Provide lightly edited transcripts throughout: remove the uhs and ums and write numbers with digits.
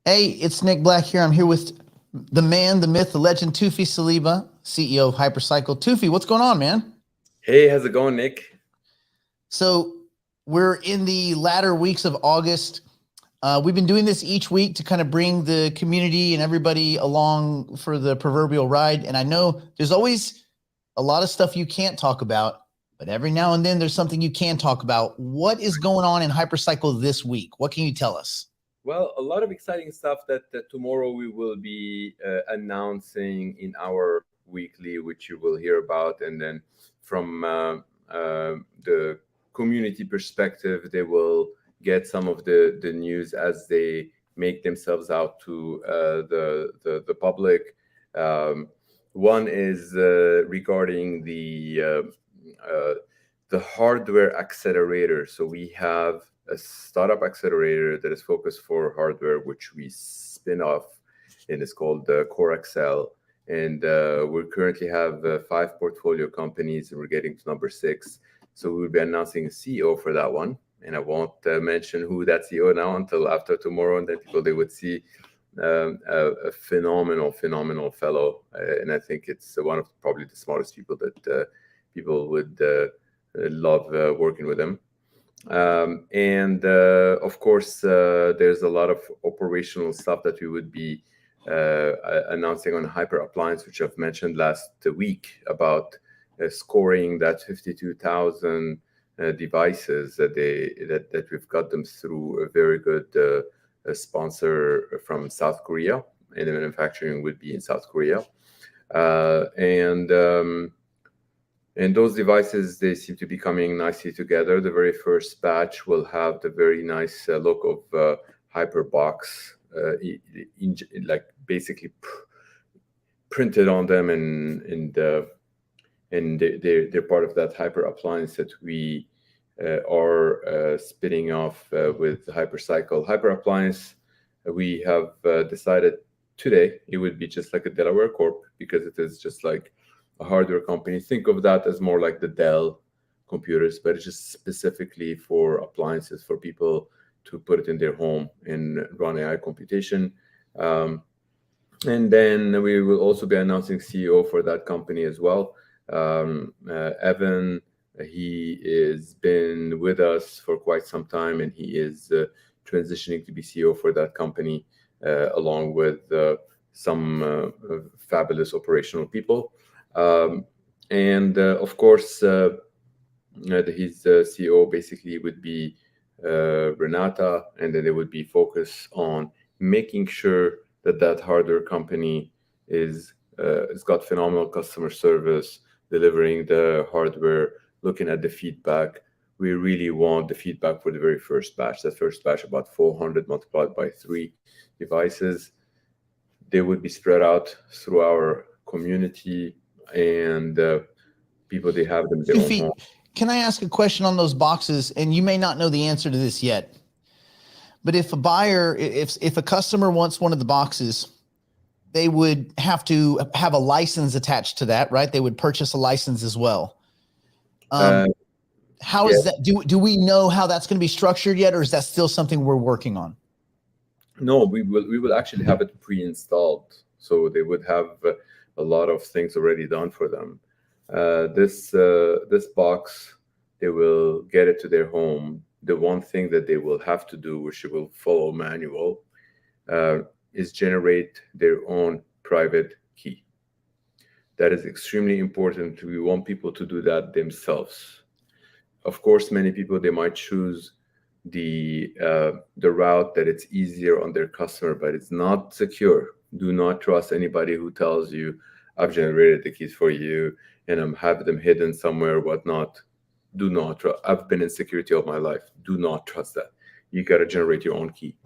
Hey, it's Nick Black here. I'm here with the man, the myth, the legend, Tufi Saliba, CEO of Hypercycle. Tufi, what's going on, man? Hey, how's it going, Nick? So we're in the latter weeks of August. We've been doing this each week to kind of bring the community and everybody along for the proverbial ride. And I know there's always a lot of stuff you can't talk about, but every now and then there's something you can talk about. What is going on in Hypercycle this week? What can you tell us? Well, a lot of exciting stuff that tomorrow we will be announcing in our weekly, which you will hear about. And then from the community perspective, they will get some of the news as they make themselves out to the public. Um, One is regarding uh, the hardware accelerator. So we have a startup accelerator that is focused for hardware, which we spin off, and it's called Core Excel. And we currently have five portfolio companies, and we're getting to number six. So we'll be announcing a CEO for that one. And I won't mention who that CEO now until after tomorrow, and then people they would see a phenomenal fellow. And I think it's one of probably the smartest people that people would love working with him. And of course, there's a lot of operational stuff that we would be announcing on Hyper Appliance, which I've mentioned last week about scoring that 52,000 devices that we've got them through a very good sponsor from South Korea, and the manufacturing would be in South Korea. Uh, and um, and those devices, they seem to be coming nicely together. The very first batch will have the very nice look of Hyperbox, like basically printed on them, and they're part of that Hyper appliance that we are spinning off with Hypercycle. Hyper appliance, we have decided today it would be just like a Delaware Corp because it is just like a hardware company. Think of that as more like the Dell computers, but it's just specifically for appliances for people to put it in their home and run AI computation. Um, and then we will also be announcing CEO for that company as well. Evan, he has been with us for quite some time, and he is transitioning to be CEO for that company, along with some fabulous operational people. Um, and of course, his CEO basically would be Renata, and then they would be focused on making sure that that hardware company is it's got phenomenal customer service, delivering the hardware, looking at the feedback. We really want the feedback for the very first batch. That first batch, about 400 multiplied by three devices, they would be spread out through our community, and people they have them in their own home. Tufi, can I ask a question on those boxes? And you may not know the answer to this yet, but if a buyer, if a customer wants one of the boxes, they would have to have a license attached to that, right? They would purchase a license as well. Uh, Um, how yeah, is that? Do we know how that's going to be structured yet, or is that still something we're working on? no, we will actually have it pre-installed, so they would have a lot of things already done for them. This box, they will get it to their home. The one thing that they will have to do, which they will follow manual, uh, is generate their own private key. That is extremely important. We want people to do that themselves. Of course, many people they might choose the route that it's easier on their customer, but it's not secure. Do not trust anybody who tells you, "I've generated the keys for you and I'm have them hidden somewhere, whatnot." Do not trust. I've been in security all my life. Do not trust that. You got to generate your own key.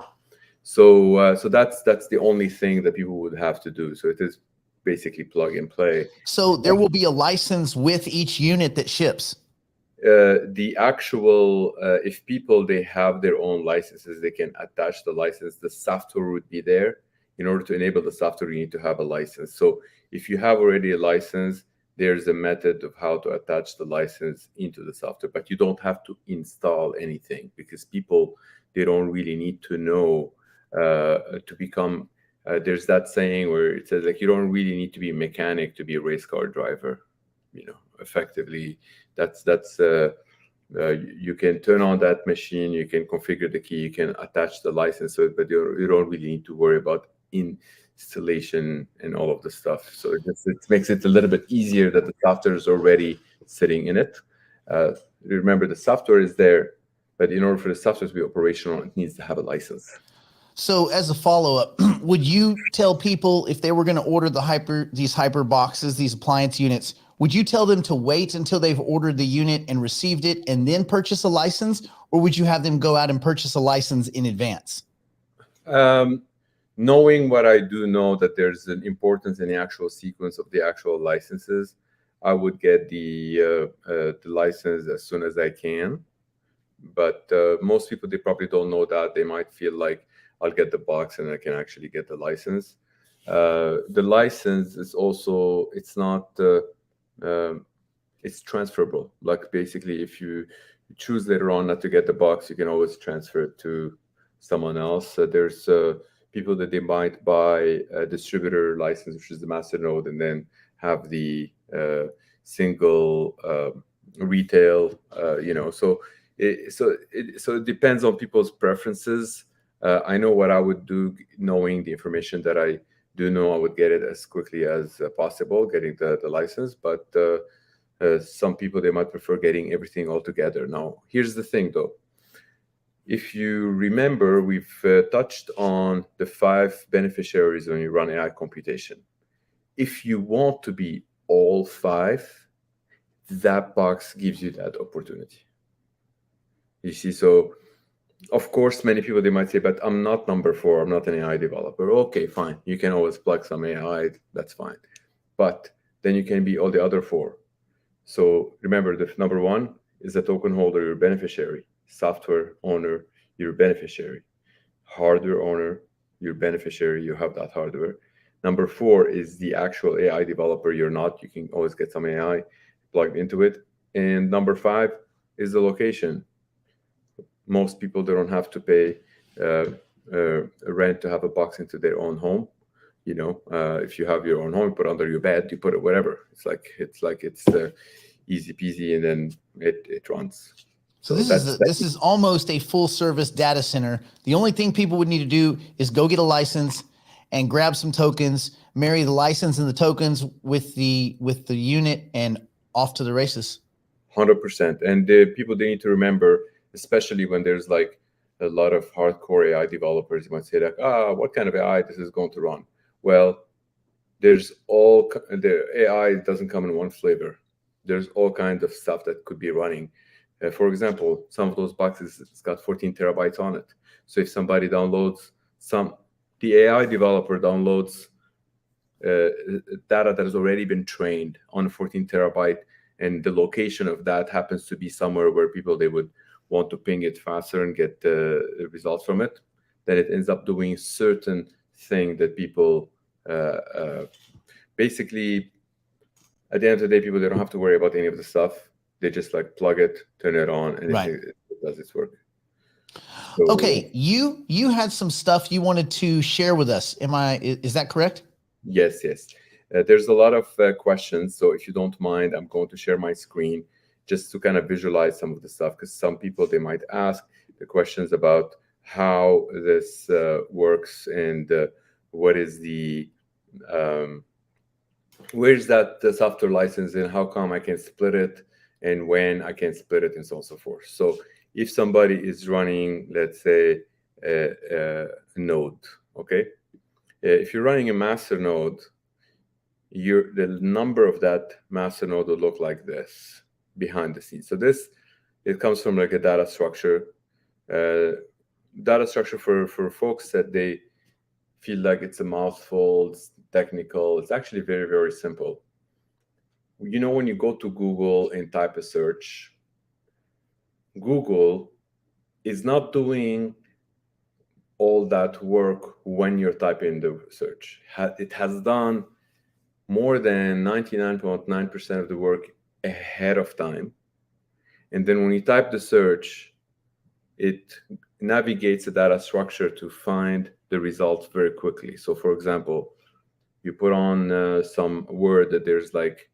So that's the only thing that people would have to do. So it is basically plug and play. So there will be a license with each unit that ships. The actual if people they have their own licenses, they can attach the license. The software would be there. In order to enable the software, you need to have a license. So if you have already a license, there's a method of how to attach the license into the software, but you don't have to install anything because people they don't really need to know to become. There's that saying where it says like you don't really need to be a mechanic to be a race car driver. Effectively, that's you can turn on that machine, you can configure the key, you can attach the license to it, but you don't really need to worry about installation and all of the stuff. So it makes it a little bit easier that the software is already sitting in it. Remember, the software is there, but in order for the software to be operational, it needs to have a license. So as a follow-up, would you tell people if they were going to order these hyper boxes, these appliance units, would you tell them to wait until they've ordered the unit and received it and then purchase a license? Or would you have them go out and purchase a license in advance? Knowing what I do know, that there's an importance in the actual sequence of the actual licenses, I would get the license as soon as I can. But most people, they probably don't know that. They might feel like I'll get the box and I can actually get the license. The license is also, it's not, it's transferable. Like basically, if you choose later on not to get the box, you can always transfer it to someone else. There's people that they might buy a distributor license, which is the master node, and then have the single retail, so it depends on people's preferences. I know what I would do, knowing the information that I do know. I would get it as quickly as possible, getting the license. But some people, they might prefer getting everything all together. Now, here's the thing, though. If you remember, we've touched on the 5 beneficiaries when you run AI computation. If you want to be all 5, that box gives you that opportunity. You see, so of course, many people, they might say, but I'm not number 4. I'm not an AI developer. Okay, fine. You can always plug some AI. That's fine. But then you can be all the other 4. So remember, the number 1 is a token holder, your beneficiary. Software owner, your beneficiary. Hardware owner, your beneficiary. You have that hardware. Number 4 is the actual AI developer. You're not. You can always get some AI plugged into it. And number 5 is the location. Most people, they don't have to pay rent to have a box into their own home. If you have your own home, you put it under your bed, you put it wherever. It's easy peasy, and then it runs. So this is almost a full service data center. The only thing people would need to do is go get a license and grab some tokens, marry the license and the tokens with the unit, and off to the races. 100%. And the people, they need to remember, especially when there's like a lot of hardcore AI developers, you might say like, what kind of AI this is going to run? Well, the AI doesn't come in one flavor. There's all kinds of stuff that could be running. For example, some of those boxes, it's got 14 terabytes on it. So if somebody downloads the AI developer downloads data that has already been trained on a 14 terabyte, and the location of that happens to be somewhere where people, they would want to ping it faster and get the results from it, then it ends up doing certain thing that people basically, at the end of the day, people, they don't have to worry about any of the stuff. They just like plug it, turn it on, and right. it does its work. So, okay, you had some stuff you wanted to share with us. Is that correct? Yes. There's a lot of questions. So if you don't mind, I'm going to share my screen just to kind of visualize some of the stuff, because some people, they might ask the questions about how this works, and what is the where's that the software license, and how come I can split it, and when I can split it, and so on and so forth. So if somebody is running, let's say, a node, okay? If you're running a master node, the number of that master node will look like this behind the scenes. So it comes from like a data structure. Data structure for folks that they feel like it's a mouthful, it's technical. It's actually very, very simple. When you go to Google and type a search, Google is not doing all that work when you're typing the search. It has done more than 99.9% of the work ahead of time. And then when you type the search, it navigates the data structure to find the results very quickly. So for example, you put on some word that there's like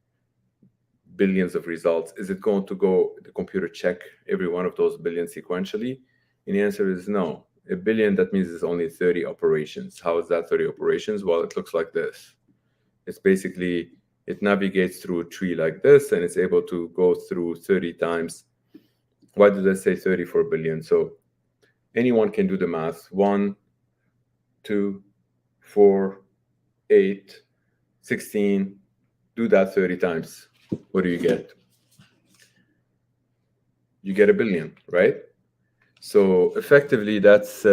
billions of results. Is it going to go, the computer check every one of those billions sequentially? And the answer is no. A billion, that means it's only 30 operations. How is that 30 operations? Well, it looks like this. It's basically, it navigates through a tree like this, and it's able to go through 30 times. Why did I say 34 billion? So anyone can do the math. 1, 2, 4, 8, 16. Do that 30 times. What do you get? You get a billion, right? So effectively, that's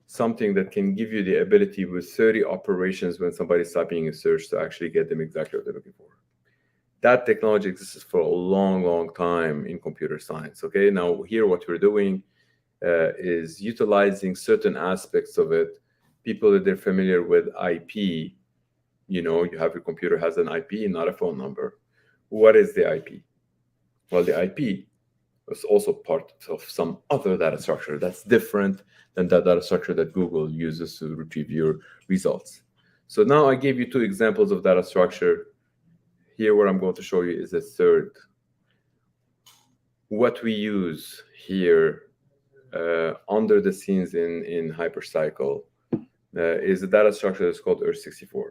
something that can give you the ability with 30 operations when somebody's typing a search to actually get them exactly what they're looking for. That technology exists for a long, long time in computer science. Okay, now here what we're doing is utilizing certain aspects of it. People that they're familiar with IP, you know, you have your computer has an IP, not a phone number. What is the IP? Well, the IP is also part of some other data structure that's different than that data structure that Google uses to retrieve your results. So now I gave you two examples of data structure. Here, what I'm going to show you is a third. What we use here under the scenes in Hypercycle is a data structure that's called Earth-64.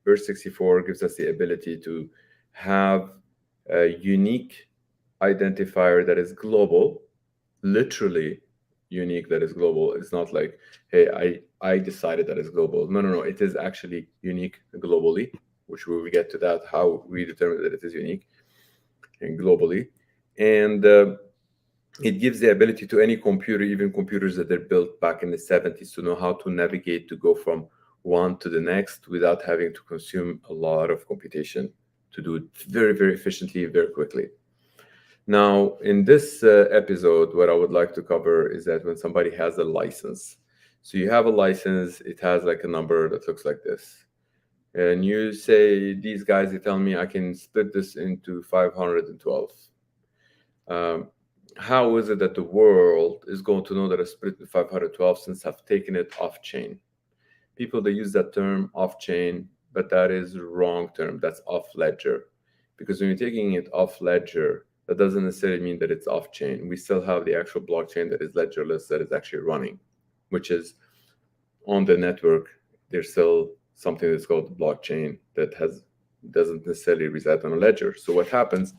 Earth-64 gives us the ability to have a unique identifier that is global, literally unique, that is global. It's not like, hey, I decided that it's global. No. It is actually unique globally, which we will get to that, how we determine that it is unique and globally. And it gives the ability to any computer, even computers that are built back in the 70s, to know how to navigate to go from one to the next without having to consume a lot of computation, to do it very, very efficiently, very quickly. Now, in this episode, what I would like to cover is that when somebody has a license, so you have a license, it has like a number that looks like this. And you say, these guys, they tell me I can split this into 512. How is it that the world is going to know that I split into 512 since I've taken it off chain? People, they use that term off chain, but that is the wrong term. That's off ledger. Because when you're taking it off ledger, that doesn't necessarily mean that it's off chain. We still have the actual blockchain that is ledgerless, that is actually running, which is on the network. There's still something that's called the blockchain that doesn't necessarily reside on a ledger. So what happens,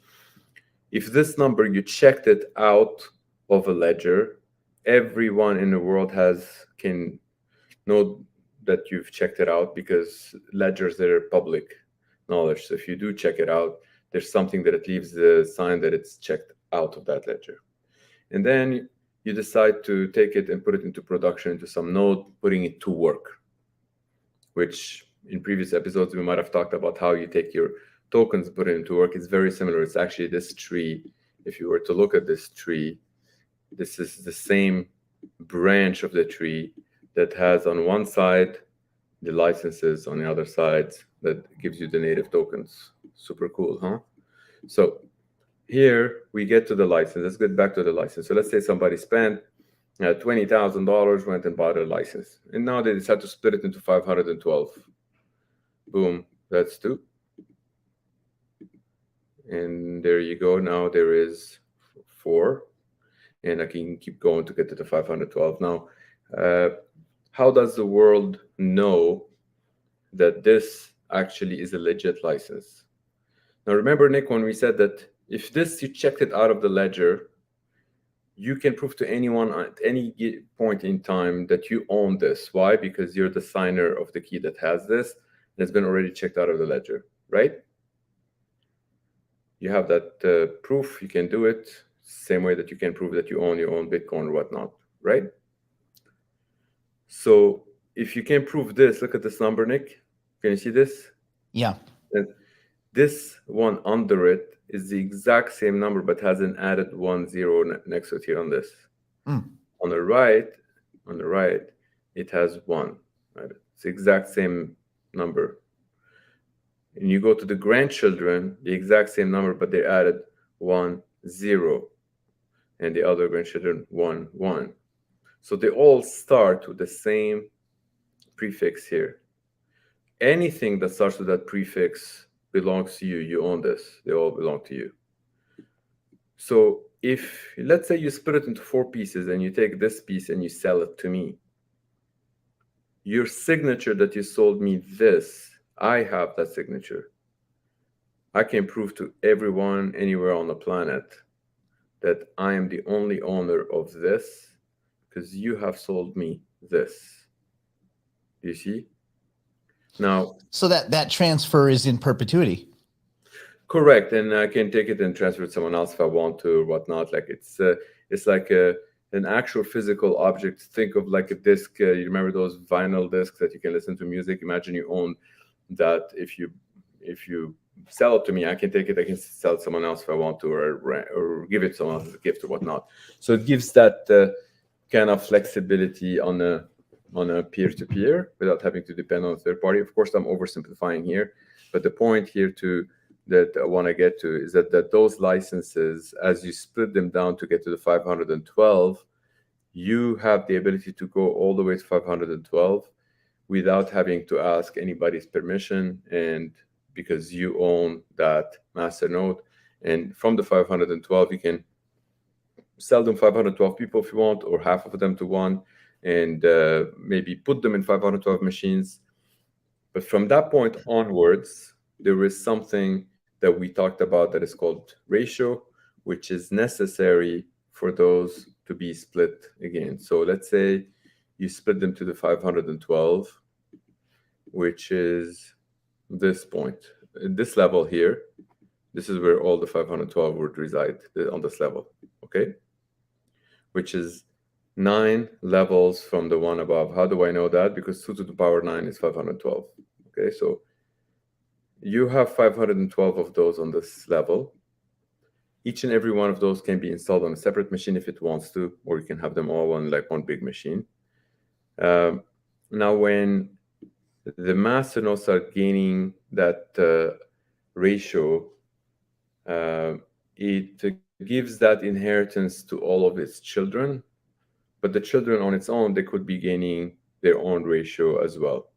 if this number, you checked it out of a ledger, everyone in the world can know that you've checked it out, because ledgers, they're public knowledge. So if you do check it out, there's something that it leaves the sign that it's checked out of that ledger. And then you decide to take it and put it into production, into some node, putting it to work, which in previous episodes, we might have talked about how you take your tokens, put it into work. It's very similar. It's actually this tree. If you were to look at this tree, this is the same branch of the tree that has on one side the licenses, on the other side that gives you the native tokens. Super cool, huh? So here we get to the license. Let's get back to the license. So let's say somebody spent $20,000, went and bought a license, and now they decide to split it into 512. Boom, that's 2. And there you go. Now there is 4, and I can keep going to get to the 512. Now, how does the world know that this actually is a legit license? Now, remember, Nick, when we said that if this, you checked it out of the ledger, you can prove to anyone at any point in time that you own this. Why? Because you're the signer of the key that has this, and it's been already checked out of the ledger, right? You have that proof, you can do it same way that you can prove that you own your own Bitcoin or whatnot, right? So if you can prove this, look at this number, Nick. Can you see this? Yeah. And this one under it is the exact same number, but has an added 10 next to it here on this. On the right, it has 1. Right? It's the exact same number. And you go to the grandchildren, the exact same number, but they added 1, 0. And the other grandchildren, 1, 1. So they all start with the same prefix here. Anything that starts with that prefix belongs to you. You own this. They all belong to you. So if, let's say you split it into 4 pieces and you take this piece and you sell it to me, your signature that you sold me this, I have that signature. I can prove to everyone anywhere on the planet that I am the only owner of this because you have sold me this. You see? Now, so that transfer is in perpetuity. correct, and I can take it and transfer it to someone else if I want to or whatnot. Like it's like an actual physical object. Think of like a disc. You remember those vinyl discs that you can listen to music? Imagine you own that. If you sell it to me, I can take it. I can sell it to someone else if I want to, or give it to someone else as a gift or whatnot. So it gives that kind of flexibility on a peer-to-peer without having to depend on a third party. Of course, I'm oversimplifying here, but the point here that I want to get to is that those licenses, as you split them down to get to the 512, you have the ability to go all the way to 512 without having to ask anybody's permission, and because you own that master node. And from the 512, you can sell them 512 people if you want, or half of them to one, and maybe put them in 512 machines. But from that point onwards, there is something that we talked about that is called ratio, which is necessary for those to be split again. So let's say you split them to the 512, which is this point. At this level here, this is where all the 512 would reside, on this level, okay? Which is 9 levels from the one above. How do I know that? Because 2 to the power 9 is 512, okay? So you have 512 of those on this level. Each and every one of those can be installed on a separate machine if it wants to, or you can have them all on like one big machine. Now, when the master nodes start gaining that ratio, it gives that inheritance to all of its children, but the children on its own, they could be gaining their own ratio as well.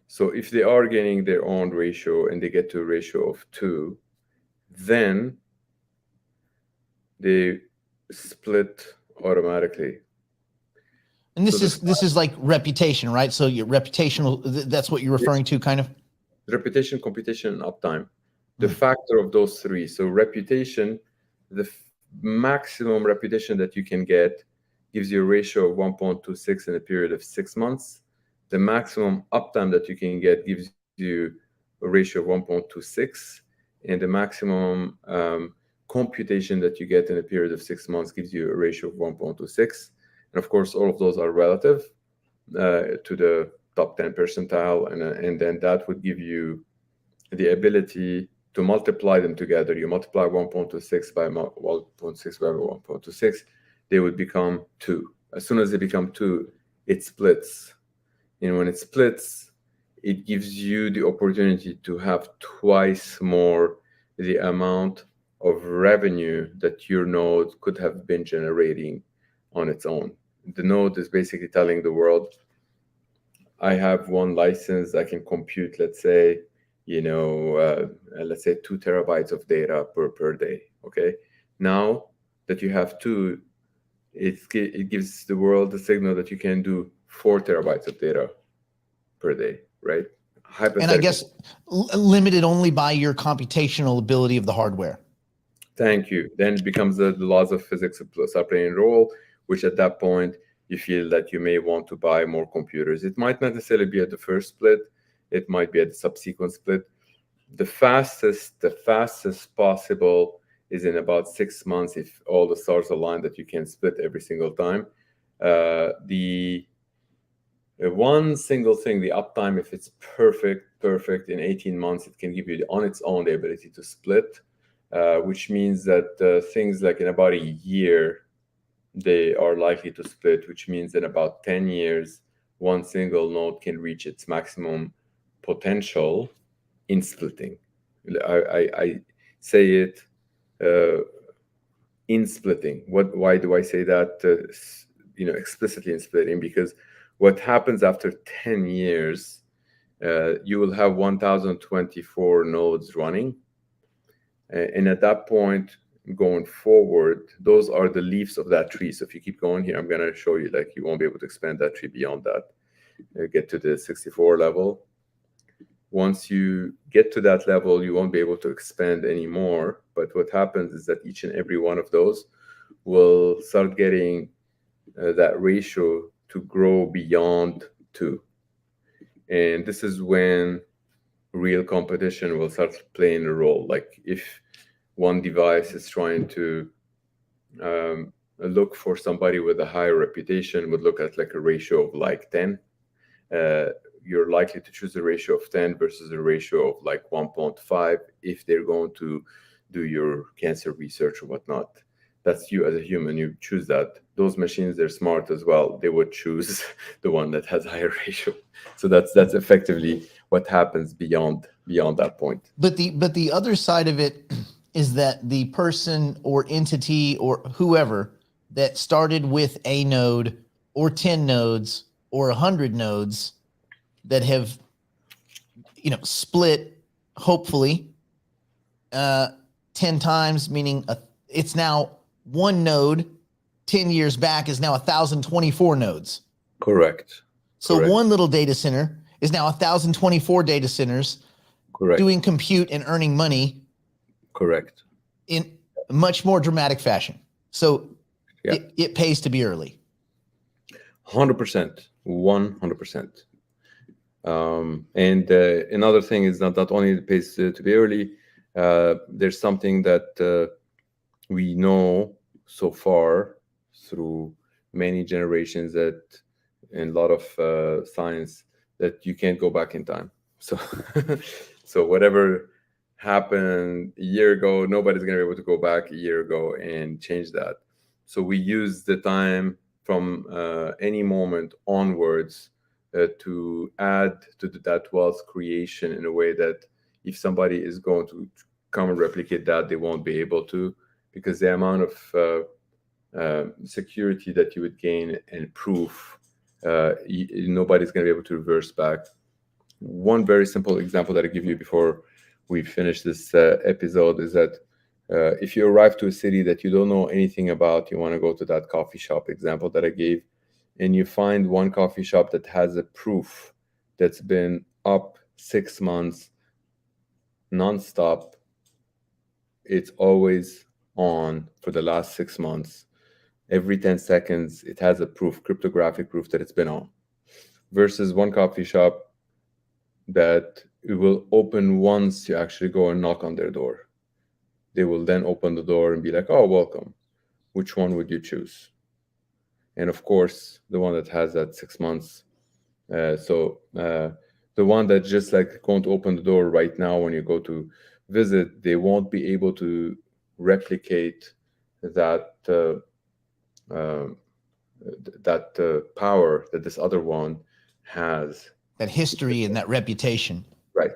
So if they are gaining their own ratio and they get to a ratio of 2, then they split automatically. And this is like reputation, right? So your reputational, that's what you're referring to, kind of? Reputation, computation, and uptime. The factor of those 3. So reputation, the maximum reputation that you can get gives you a ratio of 1.26 in a period of 6 months. The maximum uptime that you can get gives you a ratio of 1.26, and the maximum computation that you get in a period of 6 months gives you a ratio of 1.26. And of course, all of those are relative to the top 10 percentile, and then that would give you the ability to multiply them together. You multiply 1.26 by 1.6 by 1.26, they would become 2. As soon as they become 2, it splits. And when it splits, it gives you the opportunity to have twice more the amount of revenue that your node could have been generating on its own. The node is basically telling the world, I have one license, I can compute, let's say, let's say 2 terabytes of data per day, okay? Now that you have 2, it gives the world the signal that you can do 4 terabytes of data per day, right? And I guess limited only by your computational ability of the hardware. Thank you. Then it becomes the laws of physics start playing a role, which at that point, you feel that you may want to buy more computers. It might not necessarily be at the first split. It might be at the subsequent split. The fastest possible is in about 6 months if all the stars align that you can split every single time. The one single thing, the uptime, if it's perfect in 18 months, it can give you on its own the ability to split, which means that things like in about a year, they are likely to split, which means in about 10 years, one single node can reach its maximum potential in splitting. I say it in splitting. Why do I say that? explicitly in splitting, because what happens after 10 years, you will have 1024 nodes running. And at that point, going forward, those are the leaves of that tree. So if you keep going here, I'm going to show you, like, you won't be able to expand that tree beyond that. Get to the 64 level. Once you get to that level, you won't be able to expand anymore. But what happens is that each and every one of those will start getting that ratio to grow beyond 2. And this is when real competition will start playing a role. Like if one device is trying to look for somebody with a higher reputation, would look at like a ratio of like 10. You're likely to choose a ratio of 10 versus a ratio of like 1.5 if they're going to do your cancer research or whatnot. That's you as a human, you choose that. Those machines, they're smart as well. They would choose the one that has a higher ratio. So that's effectively what happens beyond that point. But the other side of it is that the person or entity or whoever that started with a node or 10 nodes or 100 nodes that have, split, hopefully, 10 times, meaning it's now one node 10 years back is now 1,024 nodes. Correct. So Correct. one little data center is now 1,024 data centers. Correct. Doing compute and earning money. Correct. In a much more dramatic fashion. So yeah. It pays to be early. 100%. 100%. And another thing is not only it pays to be early, there's something that we know so far through many generations and a lot of science, that you can't go back in time. So, so whatever happened a year ago, nobody's going to be able to go back a year ago and change that. So we use the time from any moment onwards to add to that wealth creation in a way that if somebody is going to come and replicate that, they won't be able to, because the amount of security that you would gain and proof, nobody's going to be able to reverse back. One very simple example that I give you before we finish this episode is that if you arrive to a city that you don't know anything about, you want to go to that coffee shop example that I gave, and you find one coffee shop that has a proof that's been up 6 months nonstop. It's always on for the last 6 months. Every 10 seconds, it has a proof, cryptographic proof that it's been on. Versus one coffee shop that it will open once you actually go and knock on their door. They will then open the door and be like, oh, welcome. Which one would you choose? And of course, the one that has that 6 months. So the one that just like going to open the door right now when you go to visit, they won't be able to replicate that power that this other one has. That history and that reputation. Right.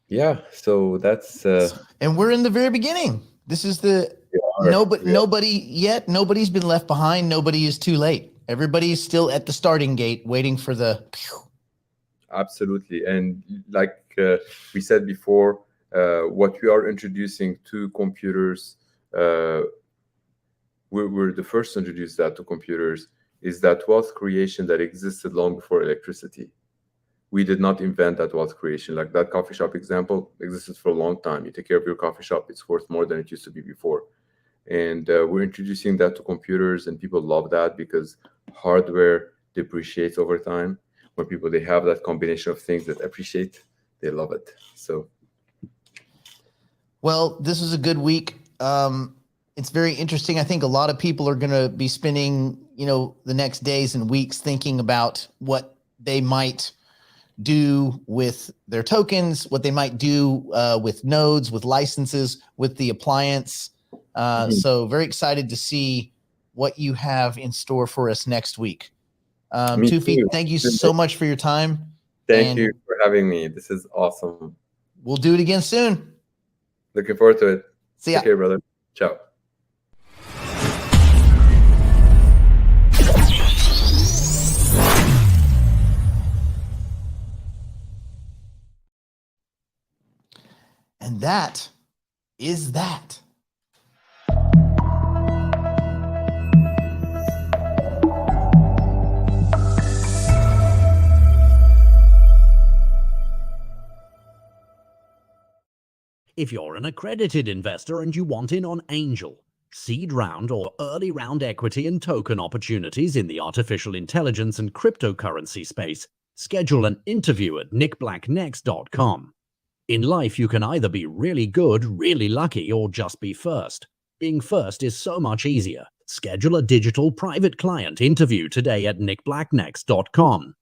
Yeah, so that's and we're in the very beginning. This is the nobody's been left behind. Nobody is too late. Everybody's still at the starting gate waiting for the absolutely. And like we said before, what we are introducing to computers, we're the first to introduce that to computers, is that wealth creation that existed long before electricity. We did not invent that wealth creation. Like that coffee shop example existed for a long time. You take care of your coffee shop, it's worth more than it used to be before. And we're introducing that to computers, and people love that because hardware depreciates over time. When people, they have that combination of things that appreciate, they love it. So, well, this was a good week. It's very interesting. I think a lot of people are going to be spending, the next days and weeks thinking about what they might do with their tokens, what they might do with nodes, with licenses, with the appliance. So very excited to see what you have in store for us next week. Tufi, thank you so much for your time. Thank you for having me. This is awesome. We'll do it again soon. Looking forward to it. See ya. Okay, brother. Ciao. And that is that. If you're an accredited investor and you want in on angel, seed round or early round equity and token opportunities in the artificial intelligence and cryptocurrency space, schedule an interview at nickblacknext.com. In life, you can either be really good, really lucky, or just be first. Being first is so much easier. Schedule a digital private client interview today at nickblacknext.com.